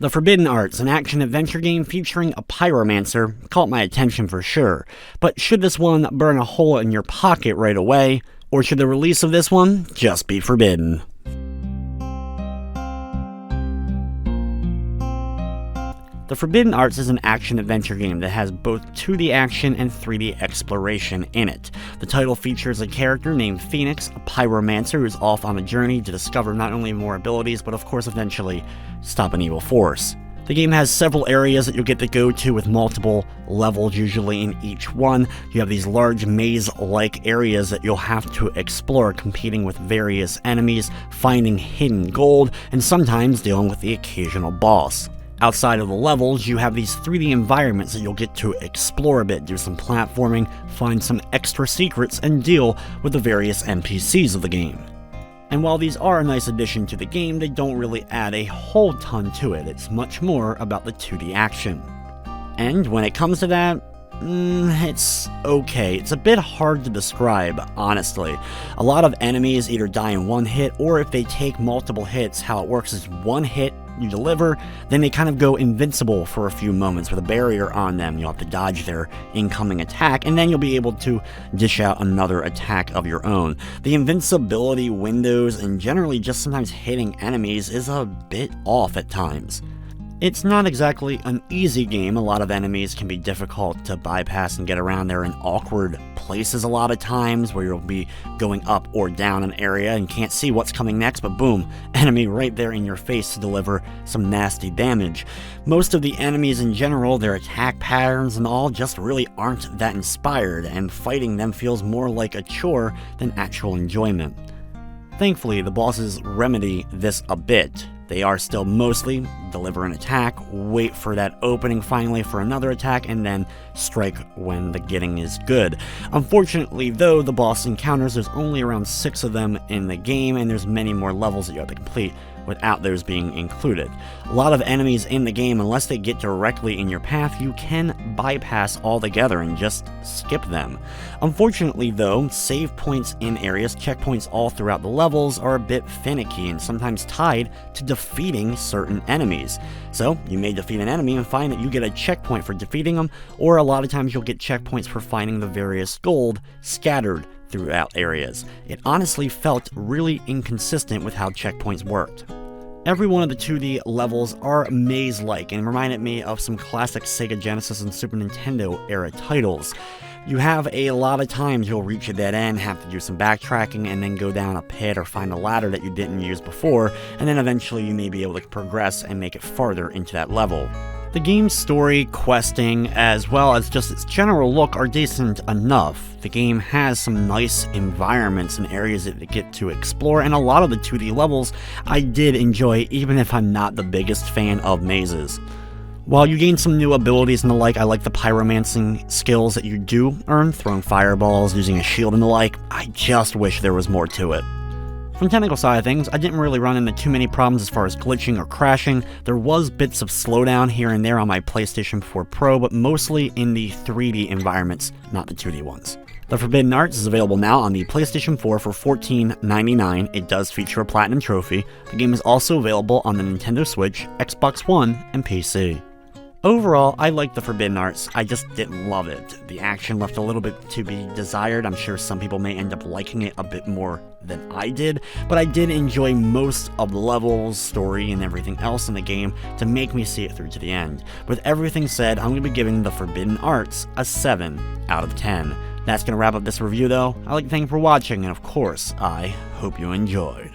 The Forbidden Arts, an action-adventure game featuring a pyromancer, caught my attention for sure. But should this one burn a hole in your pocket right away, or should the release of this one just be forbidden? The Forbidden Arts is an action-adventure game that has both 2D action and 3D exploration in it. The title features a character named Phoenix, a pyromancer who's off on a journey to discover not only more abilities, but of course eventually stop an evil force. The game has several areas that you'll get to go to with multiple levels usually in each one. You have these large maze-like areas that you'll have to explore, competing with various enemies, finding hidden gold, and sometimes dealing with the occasional boss. Outside of the levels, you have these 3D environments that you'll get to explore a bit, do some platforming, find some extra secrets, and deal with the various NPCs of the game. And while these are a nice addition to the game, they don't really add a whole ton to it. It's much more about the 2D action. And when it comes to that, it's okay. It's a bit hard to describe, honestly. A lot of enemies either die in one hit, or if they take multiple hits, how it works is one hit you deliver, then they kind of go invincible for a few moments with a barrier on them. You'll have to dodge their incoming attack, and then you'll be able to dish out another attack of your own. The invincibility windows and generally just sometimes hitting enemies is a bit off at times. It's not exactly an easy game. A lot of enemies can be difficult to bypass and get around. They're in awkward places a lot of times where you'll be going up or down an area and can't see what's coming next, but boom, enemy right there in your face to deliver some nasty damage. Most of the enemies in general, their attack patterns and all just really aren't that inspired, and fighting them feels more like a chore than actual enjoyment. Thankfully, the bosses remedy this a bit. They are still mostly deliver an attack, wait for that opening finally for another attack, and then strike when the getting is good. Unfortunately though, the boss encounters, there's only around 6 of them in the game, and there's many more levels that you have to complete without those being included. A lot of enemies in the game, unless they get directly in your path, you can bypass altogether and just skip them. Unfortunately though, save points in areas, checkpoints all throughout the levels, are a bit finicky and sometimes tied to defeating certain enemies. So, you may defeat an enemy and find that you get a checkpoint for defeating them, or a lot of times you'll get checkpoints for finding the various gold scattered throughout areas. It honestly felt really inconsistent with how checkpoints worked. Every one of the 2D levels are maze-like and reminded me of some classic Sega Genesis and Super Nintendo era titles. You have a lot of times you'll reach a dead end, have to do some backtracking, and then go down a pit or find a ladder that you didn't use before, and then eventually you may be able to progress and make it farther into that level. The game's story, questing, as well as just its general look are decent enough. The game has some nice environments and areas that you get to explore, and a lot of the 2D levels I did enjoy, even if I'm not the biggest fan of mazes. While you gain some new abilities and the like, I like the pyromancing skills that you do earn, throwing fireballs, using a shield and the like. I just wish there was more to it. From the technical side of things, I didn't really run into too many problems as far as glitching or crashing. There was bits of slowdown here and there on my PlayStation 4 Pro, but mostly in the 3D environments, not the 2D ones. The Forbidden Arts is available now on the PlayStation 4 for $14.99. It does feature a Platinum Trophy. The game is also available on the Nintendo Switch, Xbox One, and PC. Overall, I liked the Forbidden Arts, I just didn't love it. The action left a little bit to be desired. I'm sure some people may end up liking it a bit more than I did, but I did enjoy most of the levels, story, and everything else in the game to make me see it through to the end. With everything said, I'm going to be giving the Forbidden Arts a 7 out of 10. That's going to wrap up this review though. I'd like to thank you for watching, and of course, I hope you enjoyed.